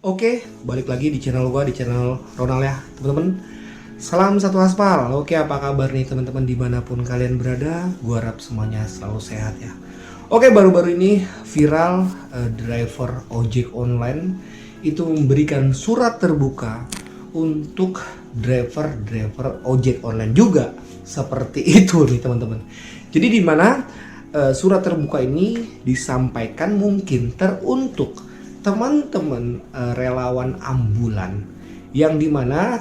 Oke, balik lagi di channel gua, di channel Ronald ya, teman-teman. Salam satu aspal. Oke, apa kabar nih teman-teman dimanapun kalian berada? Gua harap semuanya selalu sehat ya. Oke, baru-baru ini viral driver ojek online itu memberikan surat terbuka untuk driver ojek online juga seperti itu nih teman-teman. Jadi di mana surat terbuka ini disampaikan mungkin teruntuk teman-teman relawan ambulan yang dimana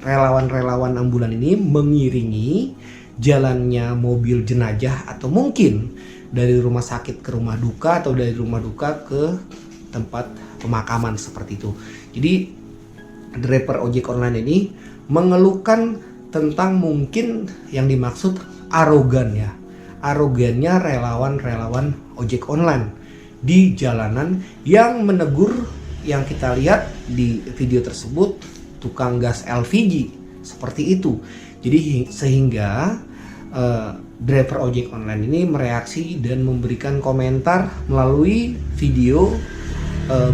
relawan-relawan ambulan ini mengiringi jalannya mobil jenazah atau mungkin dari rumah sakit ke rumah duka atau dari rumah duka ke tempat pemakaman seperti itu. Jadi driver ojek online ini mengeluhkan tentang mungkin yang dimaksud arogan ya, arogannya relawan-relawan ojek online di jalanan yang menegur yang kita lihat di video tersebut tukang gas LPG seperti itu. Jadi sehingga driver ojek online ini mereaksi dan memberikan komentar melalui video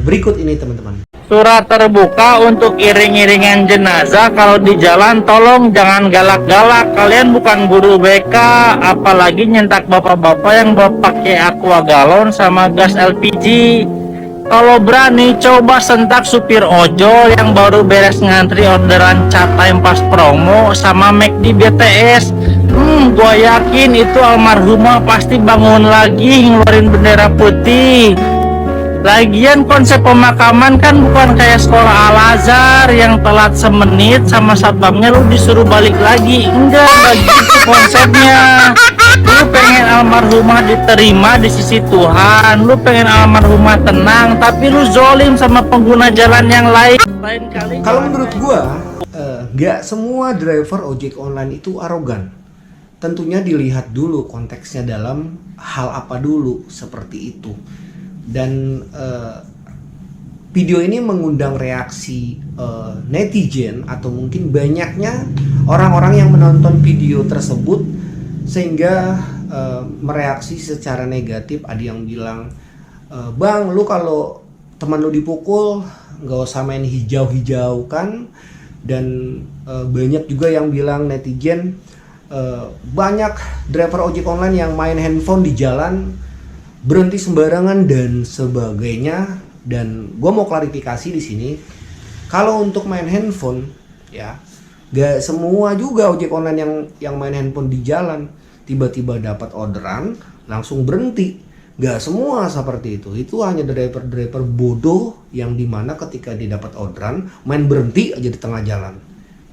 berikut ini teman-teman. Surat terbuka untuk iring-iringan jenazah. Kalau di jalan tolong jangan galak-galak. Kalian bukan guru BK, apalagi nyentak bapak-bapak yang bawa pakai aqua galon sama gas LPG. Kalau berani coba sentak supir ojol yang baru beres ngantri orderan cat time pas promo sama McD BTS. Gua yakin itu almarhumah pasti bangun lagi ngeluarin bendera putih. Lagian konsep pemakaman kan bukan kayak sekolah Al-Azhar yang telat semenit sama satpamnya lu disuruh balik lagi. Enggak gitu konsepnya. Lu pengen almarhumah diterima di sisi Tuhan, lu pengen almarhumah tenang, tapi lu zolim sama pengguna jalan yang lain. Lain kali. Kalau menurut gua, nggak semua driver ojek online itu arogan. Tentunya dilihat dulu konteksnya dalam hal apa dulu seperti itu. Dan video ini mengundang reaksi netizen atau mungkin banyaknya orang-orang yang menonton video tersebut sehingga mereaksi secara negatif. Ada yang bilang, bang lu kalau teman lu dipukul nggak usah main hijau-hijau kan. Dan banyak juga yang bilang netizen, banyak driver ojek online yang main handphone di jalan, berhenti sembarangan dan sebagainya. Dan gue mau klarifikasi di sini, kalau untuk main handphone ya, gak semua juga ojek online yang main handphone di jalan tiba-tiba dapat orderan langsung berhenti. Gak semua seperti itu. Itu hanya driver-driver bodoh yang dimana ketika dia dapat orderan main berhenti aja di tengah jalan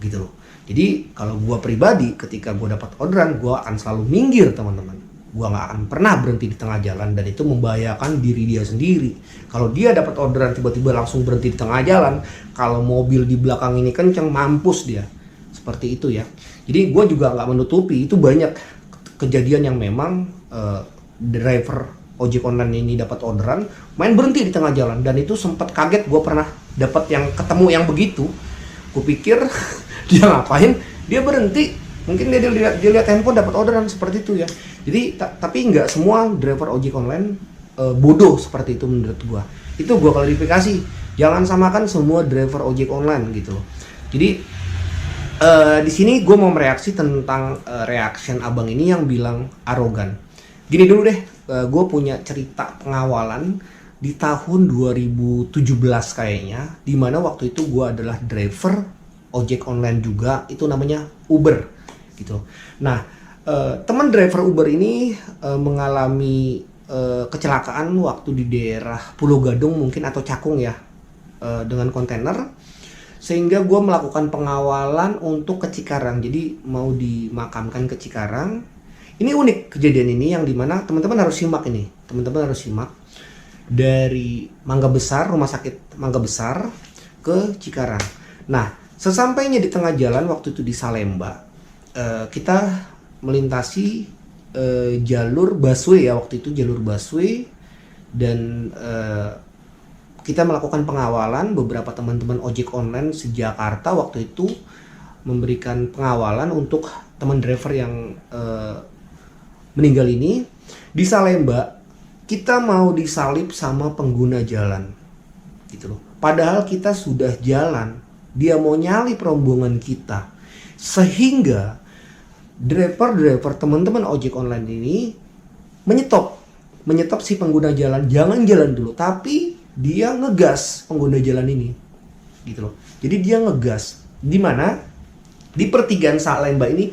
gitu loh. Jadi kalau gue pribadi ketika gue dapat orderan, gue akan selalu minggir teman-teman. Gua nggak akan pernah berhenti di tengah jalan, dan itu membahayakan diri dia sendiri. Kalau dia dapat orderan tiba-tiba langsung berhenti di tengah jalan, kalau mobil di belakang ini kenceng, mampus dia. Seperti itu ya. Jadi gue juga nggak menutupi itu banyak kejadian yang memang driver ojek online ini dapat orderan main berhenti di tengah jalan, dan itu sempat kaget. Gue pernah dapat yang ketemu yang begitu. Gue pikir dia ngapain? Dia berhenti. Mungkin dia lihat handphone dapat orderan seperti itu ya. Jadi tapi nggak semua driver ojek online bodoh seperti itu menurut gua. Itu gua klarifikasi. Jangan samakan semua driver ojek online gitu loh. Jadi di sini gua mau mereaksi tentang reaction abang ini yang bilang arogan. Gini dulu deh, gua punya cerita pengawalan di tahun 2017 kayaknya, di mana waktu itu gua adalah driver ojek online juga, itu namanya Uber gitu. Nah, teman driver Uber ini mengalami kecelakaan waktu di daerah Pulau Gadung mungkin atau Cakung ya, dengan kontainer, sehingga gue melakukan pengawalan untuk ke Cikarang. Jadi mau dimakamkan ke Cikarang. Ini unik kejadian ini yang dimana teman-teman harus simak ini. Teman-teman harus simak dari Mangga Besar, rumah sakit Mangga Besar ke Cikarang. Nah, sesampainya di tengah jalan waktu itu di Salemba, kita melintasi jalur busway ya, waktu itu jalur busway. Dan kita melakukan pengawalan, beberapa teman-teman ojek online se-Jakarta waktu itu memberikan pengawalan untuk teman driver yang meninggal ini. Di Salemba kita mau disalip sama pengguna jalan. gitu loh. Padahal kita sudah jalan, dia mau nyalip rombongan kita, sehingga driver teman-teman ojek online ini menyetop si pengguna jalan, jangan jalan dulu, tapi dia ngegas pengguna jalan ini, gitu loh. Jadi dia ngegas di mana di pertigaan Salemba ini,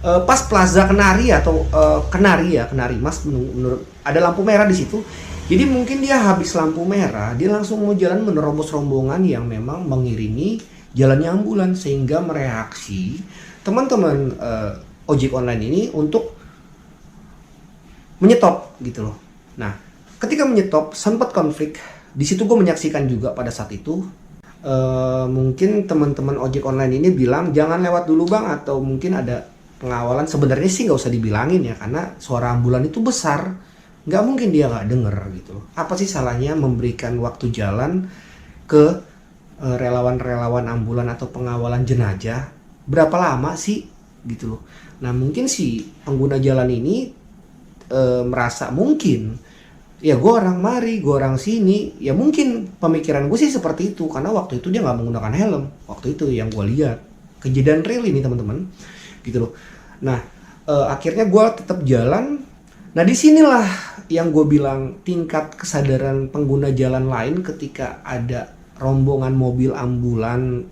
pas Plaza Kenari atau Kenari Mas, menurut ada lampu merah di situ. Jadi mungkin dia habis lampu merah, dia langsung mau jalan menerobos rombongan yang memang mengiringi jalannya ambulan, sehingga mereaksi teman-teman ojek online ini untuk menyetop gitu loh. Nah, ketika menyetop sempat konflik. Di situ gue menyaksikan juga pada saat itu. Mungkin teman-teman ojek online ini bilang jangan lewat dulu bang, atau mungkin ada pengawalan. Sebenarnya sih nggak usah dibilangin ya, karena suara ambulan itu besar, nggak mungkin dia nggak denger gitu loh. Apa sih salahnya memberikan waktu jalan ke relawan-relawan ambulan atau pengawalan jenazah? Berapa lama sih gitu loh. Nah mungkin si pengguna jalan ini merasa mungkin ya gue orang mari, gue orang sini, ya mungkin pemikiran gue sih seperti itu, karena waktu itu dia nggak menggunakan helm. Waktu itu yang gue lihat kejadian real ini teman-teman, gitu loh. Nah akhirnya gue tetap jalan. Nah disinilah yang gue bilang tingkat kesadaran pengguna jalan lain ketika ada rombongan mobil ambulan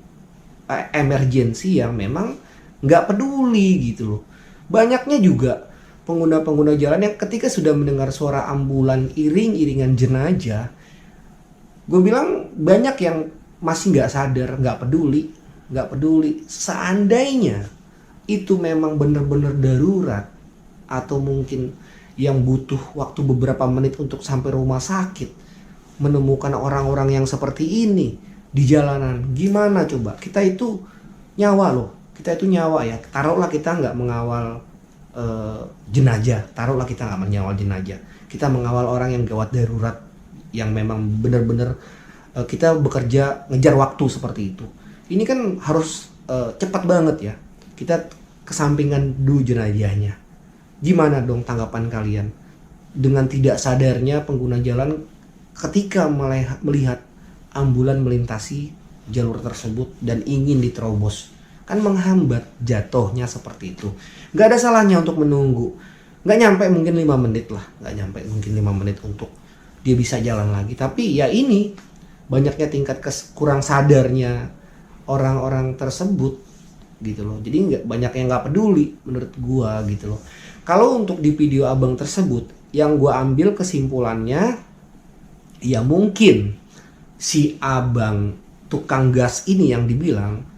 emergency yang memang nggak peduli gitu loh. Banyaknya juga pengguna-pengguna jalan yang ketika sudah mendengar suara ambulan iring-iringan jenazah, gue bilang banyak yang masih nggak sadar, nggak peduli. Seandainya itu memang benar-benar darurat, atau mungkin yang butuh waktu beberapa menit untuk sampai rumah sakit, menemukan orang-orang yang seperti ini di jalanan, gimana coba? Kita itu nyawa loh, ya. Taruhlah kita nggak mengawal jenazah, kita mengawal orang yang gawat darurat, yang memang benar-benar kita bekerja ngejar waktu seperti itu. Ini kan harus cepat banget ya, kita kesampingan dulu jenazahnya. Gimana dong tanggapan kalian dengan tidak sadarnya pengguna jalan ketika melihat ambulan melintasi jalur tersebut dan ingin diterobos? Kan menghambat jatuhnya seperti itu. Nggak ada salahnya untuk menunggu. Nggak nyampe mungkin 5 menit untuk dia bisa jalan lagi. Tapi ya ini banyaknya tingkat kurang sadarnya orang-orang tersebut gitu loh. Jadi banyak yang nggak peduli menurut gua gitu loh. Kalau untuk di video abang tersebut, yang gua ambil kesimpulannya, ya mungkin si abang tukang gas ini yang dibilang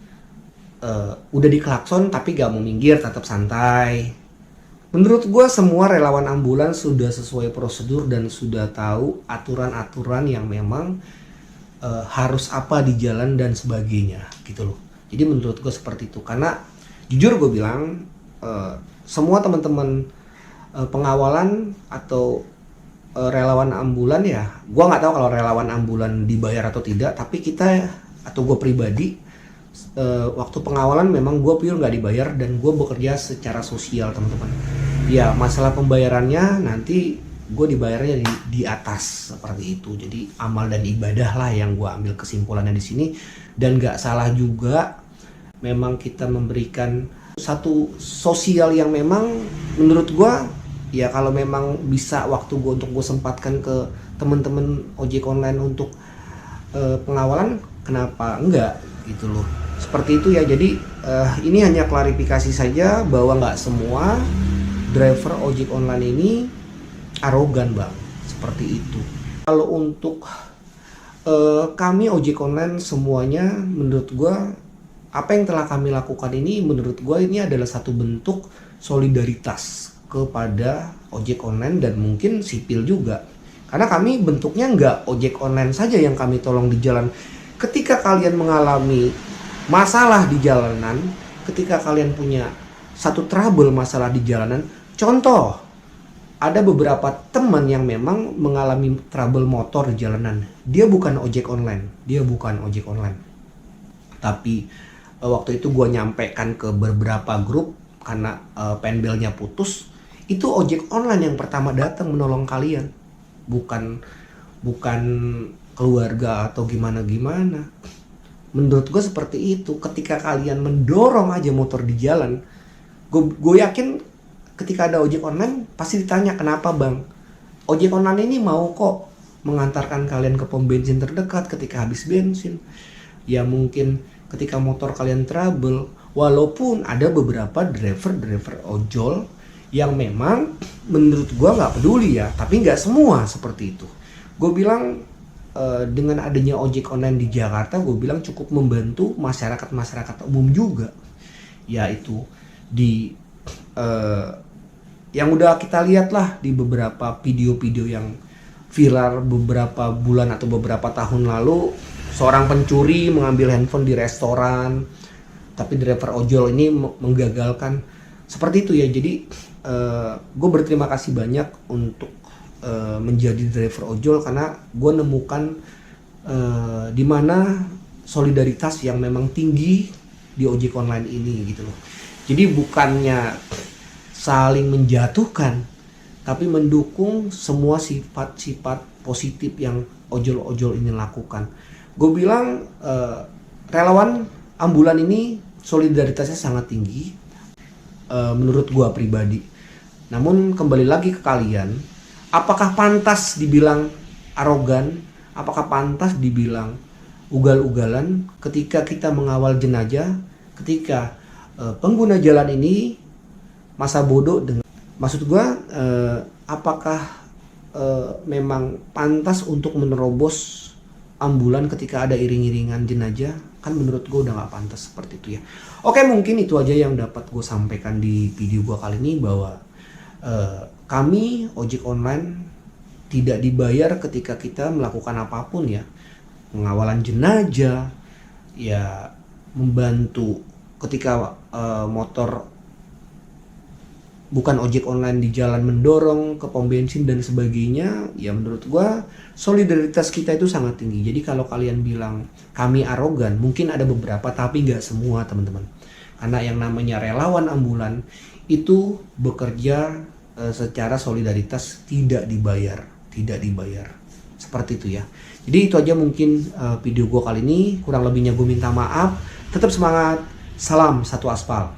udah diklakson tapi gak mau minggir, tetap santai. Menurut gue semua relawan ambulan sudah sesuai prosedur dan sudah tahu aturan-aturan yang memang harus apa di jalan dan sebagainya gitu loh. Jadi menurut gue seperti itu, karena jujur gue bilang semua teman-teman pengawalan atau relawan ambulan, ya gue nggak tahu kalau relawan ambulan dibayar atau tidak, tapi kita atau gue pribadi waktu pengawalan memang gue pure nggak dibayar dan gue bekerja secara sosial teman-teman. Ya masalah pembayarannya nanti gue dibayarnya di atas seperti itu. Jadi amal dan ibadah lah yang gue ambil kesimpulannya di sini. Dan nggak salah juga memang kita memberikan satu sosial yang memang menurut gue, ya kalau memang bisa waktu gue untuk gue sempatkan ke teman-teman ojek online untuk pengawalan, kenapa enggak gitu loh. Seperti itu ya. Jadi ini hanya klarifikasi saja bahwa nggak semua driver ojek online ini arogan bang, seperti itu. Kalau untuk kami ojek online semuanya, menurut gue apa yang telah kami lakukan ini, menurut gue ini adalah satu bentuk solidaritas kepada ojek online dan mungkin sipil juga. Karena kami bentuknya nggak ojek online saja yang kami tolong di jalan. Ketika kalian mengalami masalah di jalanan, ketika kalian punya satu trouble masalah di jalanan, contoh ada beberapa teman yang memang mengalami trouble motor di jalanan, dia bukan ojek online, tapi waktu itu gue nyampaikan ke beberapa grup karena penbelnya putus, itu ojek online yang pertama datang menolong kalian, bukan keluarga atau gimana-gimana. Menurut gue seperti itu. Ketika kalian mendorong aja motor di jalan, gue yakin ketika ada ojek online pasti ditanya, kenapa bang? Ojek online ini mau kok mengantarkan kalian ke pom bensin terdekat ketika habis bensin. Ya mungkin ketika motor kalian trouble, walaupun ada beberapa driver ojol yang memang menurut gue nggak peduli ya, tapi nggak semua seperti itu. Gue bilang dengan adanya ojek online di Jakarta, gue bilang cukup membantu masyarakat umum juga, yaitu di yang udah kita lihat lah di beberapa video-video yang viral beberapa bulan atau beberapa tahun lalu, seorang pencuri mengambil handphone di restoran, tapi driver ojol ini menggagalkan. Seperti itu ya. Jadi gue berterima kasih banyak untuk menjadi driver ojol, karena gue nemukan di mana solidaritas yang memang tinggi di ojek online ini gitu loh. Jadi bukannya saling menjatuhkan, tapi mendukung semua sifat-sifat positif yang ojol-ojol ini lakukan. Gue bilang relawan ambulan ini solidaritasnya sangat tinggi menurut gue pribadi. Namun kembali lagi ke kalian, apakah pantas dibilang arogan? Apakah pantas dibilang ugal-ugalan ketika kita mengawal jenazah, ketika pengguna jalan ini masa bodoh dengan, maksud gue apakah memang pantas untuk menerobos ambulan ketika ada iring-iringan jenazah? Kan menurut gue udah gak pantas seperti itu ya. Oke, mungkin itu aja yang dapat gue sampaikan di video gue kali ini, bahwa kami ojek online tidak dibayar ketika kita melakukan apapun ya, pengawalan jenazah ya, membantu ketika motor bukan ojek online di jalan mendorong ke pom bensin dan sebagainya. Ya menurut gua solidaritas kita itu sangat tinggi. Jadi kalau kalian bilang kami arogan, mungkin ada beberapa tapi nggak semua teman-teman, karena yang namanya relawan ambulan itu bekerja secara solidaritas, tidak dibayar seperti itu ya. Jadi itu aja mungkin video gua kali ini, kurang lebihnya gue minta maaf. Tetap semangat, salam satu aspal.